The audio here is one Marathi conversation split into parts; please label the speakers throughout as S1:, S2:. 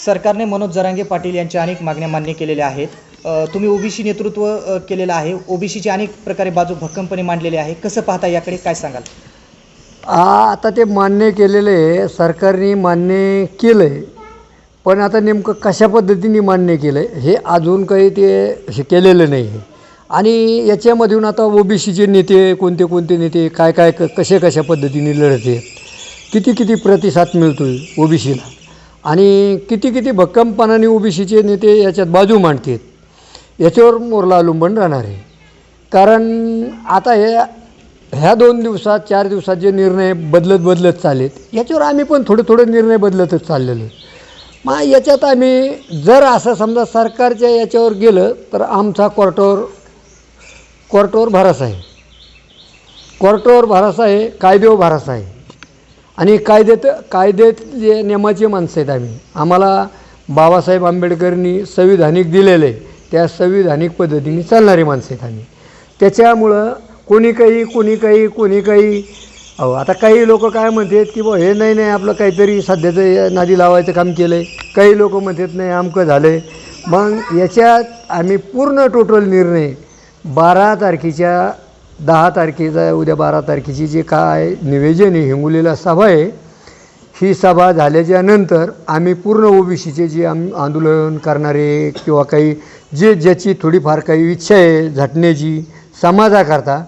S1: सरकारने मनोज जरांगे पाटील यांच्या अनेक मागण्या मान्य केलेल्या आहेत. तुम्ही ओबीसी नेतृत्व केलेलं आहे. ओबीसीची अनेक प्रकारे बाजू भक्कमपणे मांडलेली आहे. कसं पाहता, याकडे काय सांगाल?
S2: आता ते मान्य केलेले सरकारने मान्य केलं आहे, पण आता नेमकं कशा पद्धतीने मान्य केलं आहे हे अजून काही ते हे केलेलं नाही आहे. आणि याच्यामधून आता ओबीसीचे नेते कोणते कोणते नेते काय काय कशा पद्धतीने लढत आहेत, किती प्रतिसाद मिळतो आहे ओबीसीला, आणि किती भक्कमपणाने ओबीसीचे नेते याच्यात बाजू मांडतात, याच्यावर मोरला अवलंबून राहणार आहे. कारण आता ह्या 2 दिवसात 4 दिवसात जे निर्णय बदलत चाललेत, याच्यावर आम्ही पण थोडे निर्णय बदलतच चाललेलो. मग याच्यात आम्ही जर असं समजा सरकारच्या याच्यावर गेलं तर आमचा कोर्टावर भरोसा आहे, कायद्यावर भरोसा आहे. आणि कायद्यात जे नियमाचे माणसं आहेत आम्ही. आम्हाला बाबासाहेब आंबेडकरांनी संविधानिक दिलेलं आहे, त्या संविधानिक पद्धतीने चालणारी माणसं आहेत आम्ही. त्याच्यामुळं कोणी काही आता काही लोक काय म्हणतात की बा हे नाही आपलं काहीतरी सध्याचं नादी लावायचं काम केलं आहे. काही लोक म्हणतात नाही आमकं झालं आहे. मग याच्यात आम्ही पूर्ण टोटल निर्णय 12 तारखेच्या 10 तारखेचा उद्या 12 तारखेची जे काय निवेदन आहे, हिंगोलीला सभा आहे, ही सभा झाल्याच्या नंतर आम्ही पूर्ण ओबीसीचे जे आंदोलन करणारे किंवा काही ज्याची थोडीफार काही इच्छा आहे झटण्याची समाजाकरता,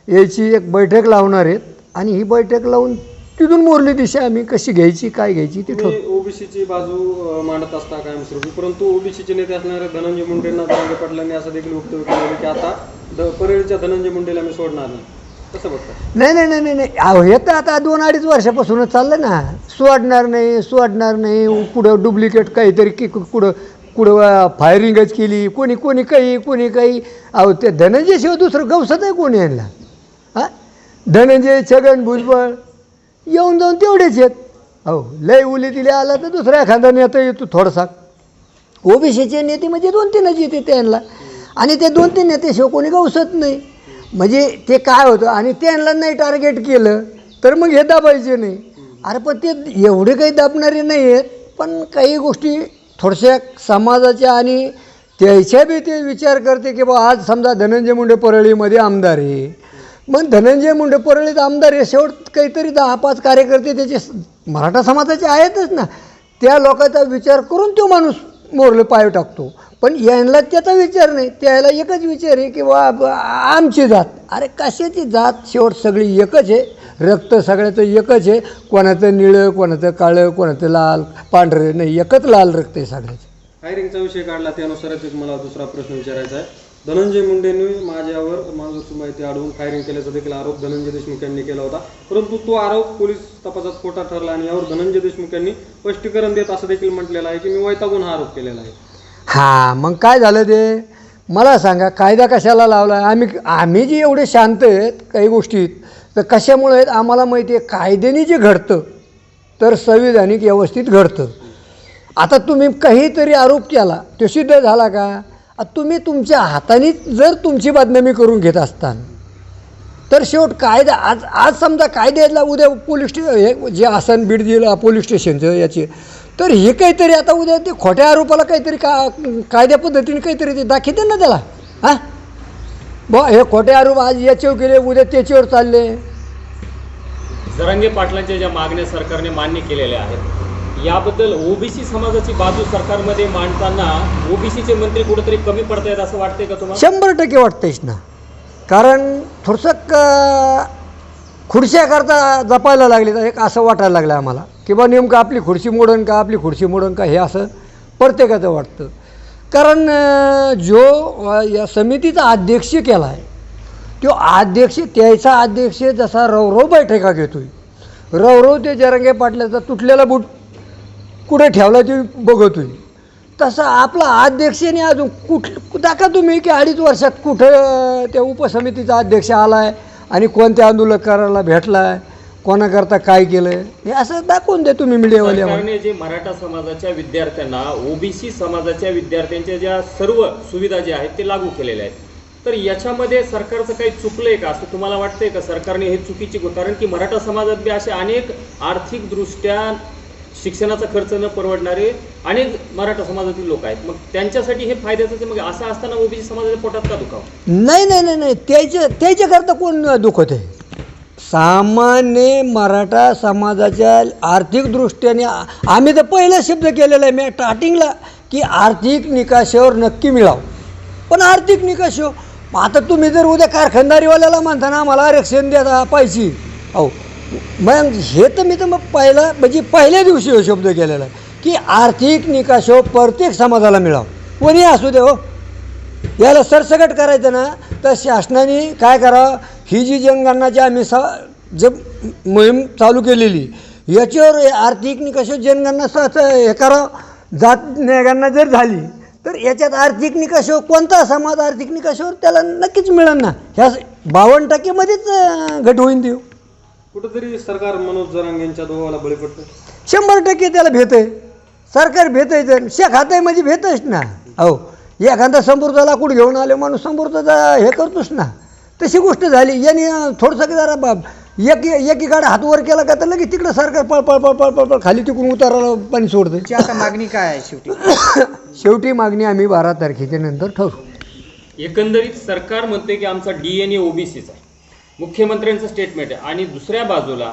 S2: याची एक बैठक लावणार आहेत. आणि ही बैठक लावून तिथून मोरली दिशा आम्ही कशी घ्यायची काय घ्यायची ती ठरवू.
S3: ओबीसीची बाजू मांडत असता कायमस्वरूपी, परंतु ओबीसीचे नेते असणारे धनंजय मुंडेंना जरांगे पाटलांनी असं देखील वक्तव्य केलं की आता परळीच्या धनंजय मुंडेला मी सोडणार नाही. कसं बघता?
S2: नाही हे तर आता 2-2.5 वर्षापासूनच चाललं ना. सोडणार नाही कुठं डुप्लिकेट काहीतरी कुठं फायरिंगच केली कोणी काही. ते धनंजय शिवाय दुसरं गवसत आहे कोणी यांना. धनंजय, छगन भुजबळ येऊन जाऊन तेवढेच आहेत. लय उली तिले आला तर दुसऱ्या एखादा नेता येतो थोडासा. ओबीसीचे नेते म्हणजे 2-3च येते त्यांना, आणि ते 2-3 नेत्याशिवाय कोणी गवसत नाही. म्हणजे ते काय होतं, आणि त्यांना नाही टार्गेट केलं तर मग हे दाबायचे नाही. अरे पण ते एवढे काही दाबणारे नाही आहेत, पण काही गोष्टी थोड्याशा समाजाच्या आणि त्याच्या बी ते विचार करते की बा आज समजा धनंजय मुंडे परळीमध्ये आमदार आहे, मग धनंजय मुंडे परळीत आमदार आहे, शेवट काहीतरी 10-5 कार्यकर्ते त्याचे मराठा समाजाचे आहेतच ना. त्या लोकांचा विचार करून तो माणूस मोरले पाय टाकतो. पण यांना त्याचा विचार नाही, त्याला एकच विचार आहे की बा आमची जात. अरे कशाची जात, शेवट सगळी एकच आहे, रक्त सगळ्याचं एकच आहे. कोणाचं निळं, कोणाचं काळं, कोणाचं लाल, पांढरं नाही, एकच लाल रक्त आहे सगळ्याचं.
S3: फायरिंगचा विषय काढला त्यानुसारच मला दुसरा प्रश्न विचारायचा आहे. धनंजय मुंडेंनी माझ्यावर मागची माहिती अडवून फायरिंग केल्याचा देखील आरोप धनंजय देशमुख यांनी केला होता, परंतु तो आरोप पोलीस तपासात खोटा ठरला आणि यावर धनंजय देशमुख यांनी स्पष्टीकरण देत असं देखील म्हटलेलं आहे की मी वैतागून हा आरोप केलेला आहे.
S2: मग काय झालं ते मला सांगा. कायदा कशाला लावला? आम्ही जे एवढे शांत आहेत काही गोष्टीत, तर कशामुळे आहेत आम्हाला माहिती आहे. कायद्याने जे घडतं तर संविधानिक व्यवस्थित घडतं. आता तुम्ही काहीतरी आरोप केला, तो सिद्ध झाला का? तुम्ही तुमच्या हातानेच जर तुमची बदनामी करून घेत असताल तर शेवट कायदा आज समजा कायद्याला उद्या पोलीस स्टेशन जे आसन बीड जिल्हा पोलीस स्टेशनचं याचे, तर हे काहीतरी आता उद्या ते खोट्या आरोपाला काहीतरी कायद्या पद्धतीने काहीतरी ते दाखवते ना त्याला. हे खोटे आरोप आज याच्यावर केले, उद्या त्याच्यावर चालले.
S4: जरांगे पाटलांच्या ज्या मागण्या सरकारने मान्य केलेल्या आहेत, याबद्दल ओबीसी समाजाची बाजू सरकारमध्ये मांडताना ओबीसीचे मंत्री कुठेतरी कमी पडतायत असं वाटतंय का तुम्हाला?
S2: 100% वाटतंयच ना. कारण थोडंसं खुर्च्याकरता जपायला लागले तर एक असं वाटायला लागलं आम्हाला की बा नेमकं आपली खुर्ची मोडन का हे असं प्रत्येकाचं वाटतं. कारण जो या समितीचा अध्यक्ष केला आहे तो त्याचा अध्यक्ष जसा रवरव बैठका घेतो आहे, रवरव ते जरांगे पाटलाचा तुटलेला बूट कुठे ठेवला ते बघतोय, तसा आपला अध्यक्षाने अजून दाखवा तुम्ही की 2.5 वर्षात कुठं त्या उपसमितीचा अध्यक्ष आला आहे आणि कोणत्या आंदोलकाराला भेटला आहे, कोणाकरता काय केलं आहे, हे असं दाखवून द्या तुम्ही मीडियावाले.
S4: सरकारने जे मराठा समाजाच्या विद्यार्थ्यांना ओबीसी समाजाच्या विद्यार्थ्यांच्या ज्या सर्व सुविधा ज्या आहेत ते लागू केलेल्या आहेत, तर याच्यामध्ये सरकारचं काही चुकलंय का असं तुम्हाला वाटतंय का? सरकारने हे चुकीची, कारण की मराठा समाजात बी असे अनेक आर्थिकदृष्ट्या शिक्षणाचा खर्च न परवडणारे अनेक मराठा समाजातील लोक आहेत. मग त्यांच्यासाठी हे फायद्याचं आहे. मग असं असताना ओबीसी समाजाच्या पोटात का दुखावं?
S2: नाही नाही नाही नाही त्याच्याकरता कोण दुखत आहे? सामान्य मराठा समाजाच्या आर्थिक दृष्ट्याने आम्ही तर पहिला शब्द केलेला आहे मी स्टार्टिंगला की आर्थिक निकषावर नक्की मिळावं. पण आर्थिक निकष आता तुम्ही जर उद्या कारखानदारीवाल्याला म्हणता ना आम्हाला आरक्षण द्या पाहिजे, अहो मग हे तर मी तर मग पहिल्या दिवशी हो शब्द केलेला आहे की आर्थिक निकष प्रत्येक समाजाला मिळावं, कोणी असू दे. हो याला सरसकट करायचं ना तर शासनाने काय करावं, ही जी जनगणनाची आम्ही जे मोहीम चालू केलेली याच्यावर आर्थिक निकष जनगणना हे करावं. जात गणना जर झाली तर याच्यात आर्थिक निकष कोणता समाज आर्थिक निकषावर त्याला नक्कीच मिळेल ना. ह्या 52% घट होईन देऊ.
S3: कुठंतरी सरकार मनोज जरांगेंच्या दोघाला बळी पडतं.
S2: 100% त्याला भेट आहे, सरकार भेट आहे. तर शेख हात आहे म्हणजे भेटच ना. अहो एखादा संपूर्ताला लाकूड घेऊन आले माणूस संपूर्ताचा हे करतोच ना. तशी गोष्ट झाली. यांनी थोडंसं जरा एकीकडे हात वर केला का तर लगेच तिकडं सरकार पळ खाली तिकडून उताराला पाणी सोडतं.
S1: तुमची आता मागणी काय आहे शेवटी?
S2: शेवटी मागणी आम्ही 12 तारखेच्या नंतर ठरवू.
S4: एकंदरीत सरकार म्हणते की आमचा DNA ओबीसीचा आहे, मुख्यमंत्र्यांचं स्टेटमेंट आहे, आणि दुसऱ्या बाजूला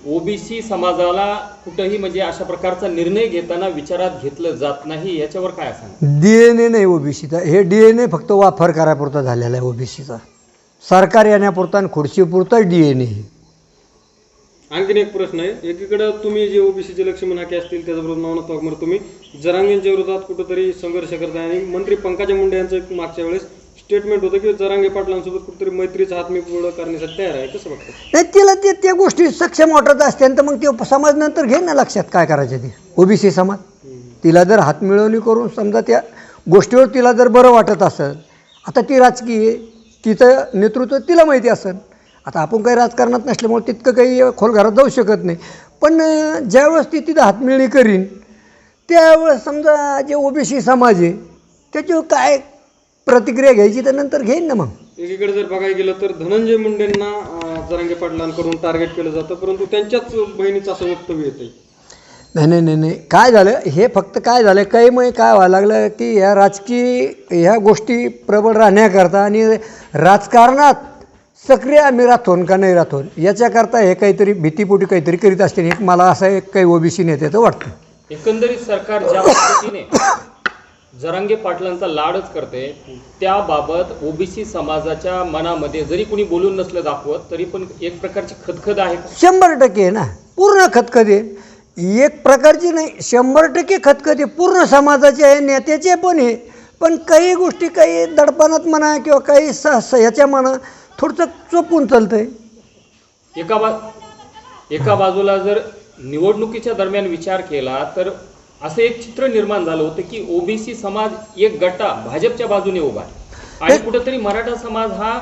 S4: ओबीसी समाजाला कुठंही म्हणजे अशा प्रकारचा निर्णय घेताना विचारात घेतलं जात नाही. याच्यावर काय सांगा?
S2: DNA नाही ओबीसीचा, हे DNA फक्त वापर करापुरता झालेला आहे ओबीसीचा. सरकार येण्यापुरता आणि खुर्चीपुरता DNA.
S3: आणखीन एक प्रश्न आहे. एकीकडे तुम्ही जे ओबीसीचे लक्ष्मण हाके असतील त्याच्याबरोबर नवनाथ वाघमारे तुम्ही जरांगेंच्या विरोधात कुठेतरी संघर्ष करताय आणि मंत्री पंकजा मुंडे यांचं एक मागच्या वेळेस स्टेटमेंट होतं की जरांगे पाटलांसोबत कुठेतरी मैत्रीचा हात मी पुढं करण्यासाठी तयार आहे. कसं बघतं?
S2: नाही तिला त्या गोष्टी सक्षम वाटत असते तर मग ते समाज नंतर घे ना लक्षात काय करायचं ते. ओबीसी समाज तिला जर हात मिळवणी करून समजा त्या गोष्टीवर तिला जर बरं वाटत असेल, आता ती राजकीय तिचं नेतृत्व तिला माहिती असेल. आता आपण काही राजकारणात नसल्यामुळे तितकं काही खोल घरात जाऊ शकत नाही. पण ज्यावेळेस ती तिथं हातमिळणी करीन त्यावेळेस समजा जे ओबीसी समाज आहे त्याच्यावर काय प्रतिक्रिया घ्यायची तर नंतर घेईन ना. मग
S3: एकीकडे जर बघायला गेलं तर धनंजय मुंडेंना जरांगे पाटलांकडून टार्गेट केलं जातं, परंतु त्यांच्याच बहिणीचं असं वक्तव्य येतं.
S2: नाही काय झालं हे फक्त काय झालं काही मग काय व्हायला लागलं की ह्या राजकीय ह्या गोष्टी प्रबळ राहण्याकरता आणि राजकारणात सक्रिय आम्ही राहतोन का नाही राहतोन याच्याकरता हे काहीतरी भीतीपोटी काहीतरी करीत असते. एक मला असं एक काही ओबीसी नेत्याचं वाटतं.
S4: एकंदरीत सरकार ज्या पद्धतीने जरांगे पाटलांचा लाडच करते त्याबाबत ओबीसी समाजाच्या मनामध्ये जरी कुणी बोलून नसलं दाखवत तरी पण एक प्रकारची खदखद आहे.
S2: 100% आहे ना, पूर्ण खदखद आहे. एक प्रकारची नाही 100% खदखद आहे. पूर्ण समाजाचे आहे, नेत्याचे पण आहे. पण काही गोष्टी काही दडपणात म्हणा किंवा काही ह्याच्या म्हणा थोडंसं चोपून चालतंय.
S4: एका बाजूला जर निवडणुकीच्या दरम्यान विचार केला तर असं एक चित्र निर्माण झालं होतं की ओबीसी समाज एक गटा भाजपच्या बाजूने उभा आहे आणि कुठेतरी मराठा समाज हा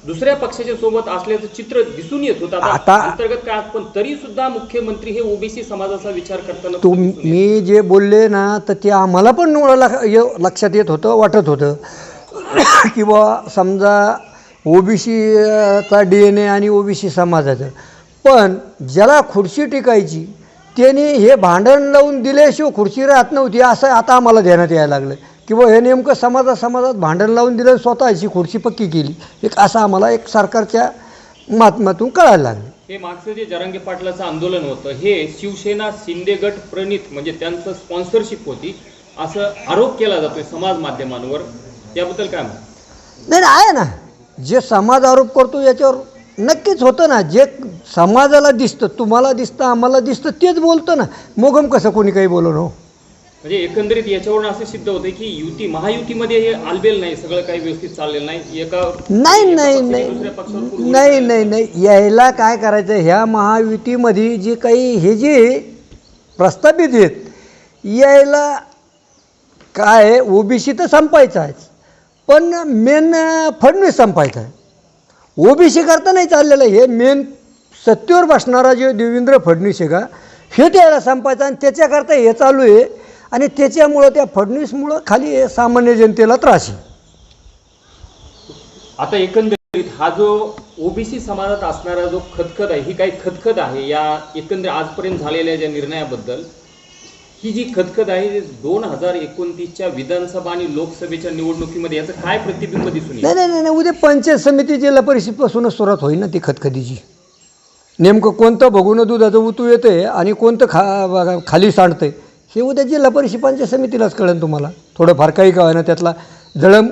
S4: दुसऱ्या पक्षाच्या सोबत असल्याचं चित्र दिसून येत होतं. आता अंतर्गत काय पण तरी सुद्धा मुख्यमंत्री हे ओबीसी समाजाचा विचार करताना
S2: तुम्ही जे बोलले ना तर ते आम्हाला पण लक्षात येत होतं, वाटत होतं की बुवा समजा ओबीसीचा DNA आणि ओबीसी समाजाचं. पण ज्याला खुर्ची टिकायची त्याने हे भांडण लावून दिल्याशिवाय खुर्ची राहत नव्हती असं आता आम्हाला ध्यानात यायला लागलं की बुवा हे नेमकं समाजात भांडण लावून दिलं स्वतःची खुर्ची पक्की केली एक असं आम्हाला एक सरकारच्या माध्यमातून कळायला लागलं.
S4: हे मागचं जे जरांगे पाटलाचं आंदोलन होतं हे शिवसेना शिंदे गट प्रणित म्हणजे त्यांचं स्पॉन्सरशिप होती असं आरोप केला जातोय समाज माध्यमांवर. याबद्दल काय म्हणतो?
S2: नाही आहे ना, जे समाज आरोप करतो याच्यावर नक्कीच होतं ना. जे समाजाला दिसतं, तुम्हाला दिसतं, आम्हाला दिसतं तेच बोलतं ना. मोगम कसं कोणी काही बोलणं हो.
S4: म्हणजे एकंदरीत याच्यावरून असं सिद्ध होतं की महायुतीमध्ये हे आलबेल नाही, सगळं काही व्यवस्थित चाललेलं नाही.
S2: नाही यायला काय करायचं, ह्या महायुतीमध्ये जे काही हे जे प्रस्थापित आहेत यायला काय ओबीसी तर संपायचं आहे पण मेन फडणवीस संपायचा आहे. ओबीसी करता नाही चाललेलं. हे मेन सत्तेवर बसणारा जे देवेंद्र फडणवीस आहे का हे त्याला संपायचं आणि त्याच्याकरता हे चालू आहे आणि त्याच्यामुळं त्या फडणवीसमुळं खाली सामान्य जनतेला त्रास आहे.
S4: आता एकंदरीत हा जो ओबीसी समाजात असणारा जो खदखद आहे ही काही खदखद आहे या एकंदरीत आजपर्यंत झालेल्या ज्या निर्णयाबद्दल ही जी खदखद आहे 2029च्या विधानसभा आणि लोकसभेच्या निवडणुकीमध्ये याचं काय प्रतिबिंब दिसून येईल?
S2: नाही उद्या पंचायत समिती जिल्हा परिषदपासूनच सुरुवात होईल ना ती खतखतीची. नेमकं कोणतं बघून दुधाचं उतू येते आणि कोणतं खाली सांडतंय हे उद्या जिल्हा परिषद पंचायत समितीलाच कळेल तुम्हाला. थोडंफार काही का ना त्यातला जळम.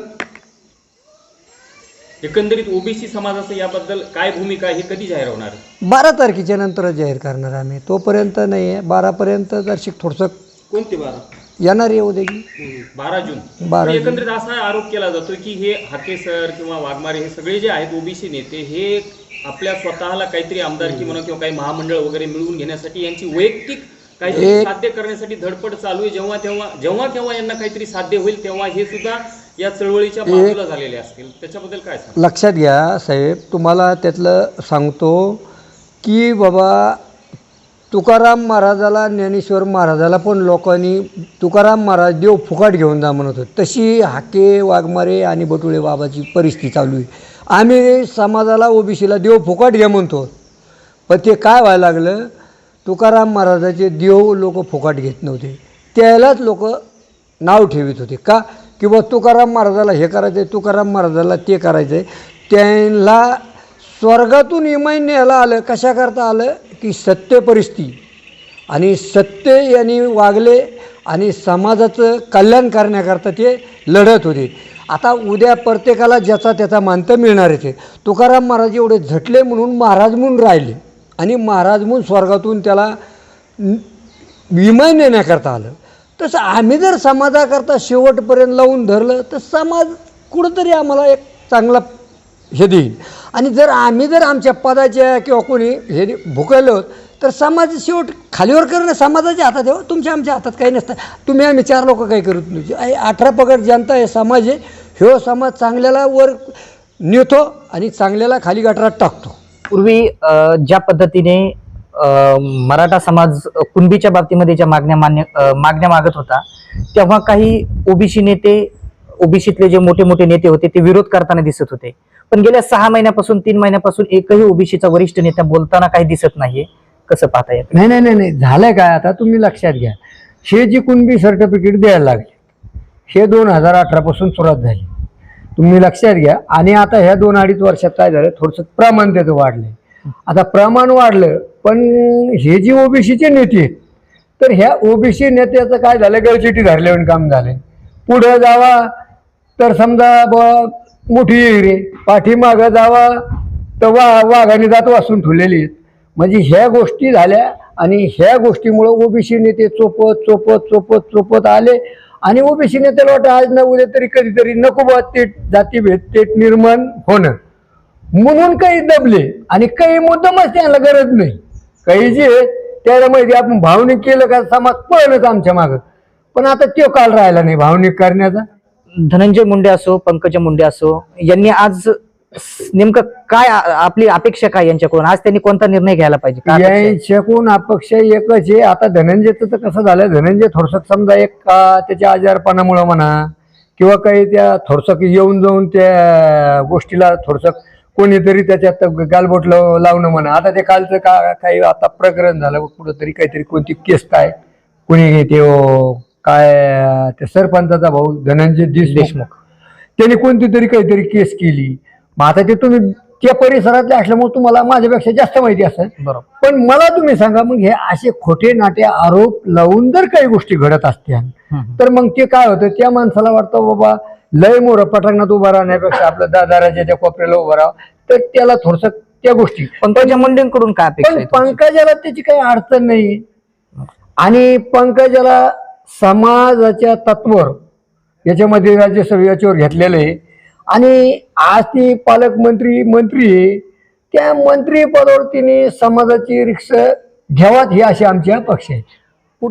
S4: एकंदरीत ओबीसी समाजाचं याबद्दल काय भूमिका आहे हे कधी जाहीर होणार आहे?
S2: 12 तारखेच्या नंतरच जाहीर करणार आम्ही. तोपर्यंत नाही आहे. 12पर्यंत जर थोडंसं
S3: कोणती 12?
S2: येणार आहे उद्या की
S4: 12 जून.
S2: 12
S4: पण एकंदरीत असा आरोप केला जातो की हे हाके सर किंवा वाघमारे हे सगळे जे आहेत ओबीसी नेते हे आपल्या स्वतःला काहीतरी आमदारकी म्हणा किंवा काही महामंडळ वगैरे मिळवून घेण्यासाठी यांची वैयक्तिक काहीतरी साध्य करण्यासाठी धडपड चालू आहे. जेव्हा केव्हा यांना काहीतरी साध्य होईल तेव्हा हे सुद्धा या चळवळीच्या बाजूला झालेले असतील. त्याच्याबद्दल काय सांग?
S2: लक्षात घ्या साहेब, तुम्हाला त्यातलं सांगतो की बाबा तुकाराम महाराजाला ज्ञानेश्वर महाराजाला पण लोकांनी तुकाराम महाराज देव फुकाट घेऊन जा म्हणत होते. तशी हाके वाघमारे आणि बटुळे बाबाची परिस्थिती चालू आहे. आम्ही समाजाला ओबीसीला देव फुकाट घ्या म्हणतो, पण ते काय व्हायला लागलं, तुकाराम महाराजाचे देव लोक फुकाट घेत नव्हते, त्यालाच लोक नाव ठेवित होते. का की बा तुकाराम महाराजाला हे करायचं आहे, तुकाराम महाराजाला ते करायचं आहे. त्यांना स्वर्गातून इमान न्यायला आलं. कशाकरता आलं की सत्य परिस्थिती आणि सत्य यांनी वागले आणि समाजाचं कल्याण करण्याकरता ते लढत होते. आता उद्या प्रत्येकाला ज्याचा त्याचा मानतं मिळणार आहे. तुकाराम महाराज एवढे झटले म्हणून महाराज म्हणून राहिले आणि महाराज म्हणून स्वर्गातून त्याला विमान नेण्याकरता आलं. तसं आम्ही जर समाजाकरता शेवटपर्यंत लावून धरलं तर समाज कुठंतरी आम्हाला एक चांगला हे देईल. आणि जर आम्ही जर आमच्या पदाच्या किंवा कोणी हे भुकलो तर समाज शेवट खालीवर करणं समाजाच्या हातात आहे. तुमच्या आमच्या हातात काही नसतं. तुम्ही आम्ही 4 लोक काही करत नाही. 18 पगड जनता आहे, समाज आहे. ह्यो समाज चांगल्याला वर नेतो आणि चांगल्याला खाली गटारात टाकतो.
S1: पूर्वी ज्या पद्धतीने मराठा समाज कुणबीच्या बाबतीमध्ये ज्या मागण्या मागत होता, तेव्हा काही ओबीसी नेते, ओबीसीतले जे मोठे मोठे नेते होते ते विरोध करताना दिसत होते. पण गेल्या 6 महिन्यापासून 3 महिन्यापासून एकही ओबीसीचा वरिष्ठ नेता बोलताना काही दिसत नाहीये. कसं पाहता येत?
S2: नाही झालंय काय, आता तुम्ही लक्षात घ्या, हे जी कुणबी सर्टिफिकेट द्यायला लागले हे 2018 पासून सुरुवात झाली. तुम्ही लक्षात घ्या. आणि आता ह्या 2-2.5 वर्षात काय झालं, थोडंसं प्रमाण त्याचं वाढलंय. आता प्रमाण वाढलं, पण हे जी ओबीसीचे नेते आहेत तर ह्या ओबीसी नेत्याचं काय झालं, गळचिटी धरल्यावर काम झालंय. पुढं जावा तर समजा मोठी रे, पाठीमागं जावा तर वाघाने जात वाचून ठेवलेली आहेत. म्हणजे ह्या गोष्टी झाल्या आणि ह्या गोष्टीमुळं ओबीसी नेते चोपत आले. आणि ओबीसी नेत्याला वाटतं आज ना उद्या तरी कधीतरी नको बा तेट जातीभेद तेट निर्माण होणं, म्हणून काही दबले. आणि काही मुद्दामच त्यांना गरज नाही. काही जे त्याला माहिती आपण भावनिक केलं का समाज पळणच आमच्या मागं. पण आता तो काल राहिला नाही भावनिक करण्याचा.
S1: धनंजय मुंडे असो, पंकजा मुंडे असो, यांनी आज नेमकं काय आपली अपेक्षा काय यांच्याकडून? आज त्यांनी कोणता निर्णय घ्यायला पाहिजे?
S2: यांच्याकडून अपेक्षा एकच आहे. आता धनंजयचं तर कसं झालं, धनंजय थोडसं समजा एक त्याच्या आजारपणामुळं म्हणा किंवा काही त्या थोडसं येऊन जाऊन त्या गोष्टीला थोडसं कोणीतरी त्याच्यात गालबोट लावणं म्हणा. आता ते कालचं काही आता प्रकरण झालं कुठंतरी, काहीतरी कोणती केस काय कोणी ते काय त्या सरपंचाचा भाऊ धनंजय देशमुख त्यांनी कोणती तरी काहीतरी केस केली. मग आता ते तुम्ही त्या परिसरातले असल्यामुळे तुम्हाला माझ्यापेक्षा जास्त माहिती असेल.
S1: बरोबर.
S2: पण मला तुम्ही सांगा, मग हे असे खोटे नाटे आरोप लावून जर काही गोष्टी घडत असत्या तर मग ते काय होतं, त्या माणसाला वाटतं बाबा लय मोर पटांगणात उभा राहण्यापेक्षा आपलं दादाराच्या त्या कोपऱ्याला उभं राहावं. तर त्याला थोडस त्या गोष्टी
S1: पंकजा मुंडेंकडून काय अपेक्षा आहे?
S2: पंकजाला त्याची काही अडचण नाही. आणि पंकजाला समाजाच्या तत्वावर याच्यामध्ये राज्यसभा याच्यावर घेतलेलं आहे. आणि आज ती पालकमंत्री आहे. त्या मंत्री पदावर तिने समाजाची रिक्षा घ्यावात ही अशी आमची अपेक्षा आहे.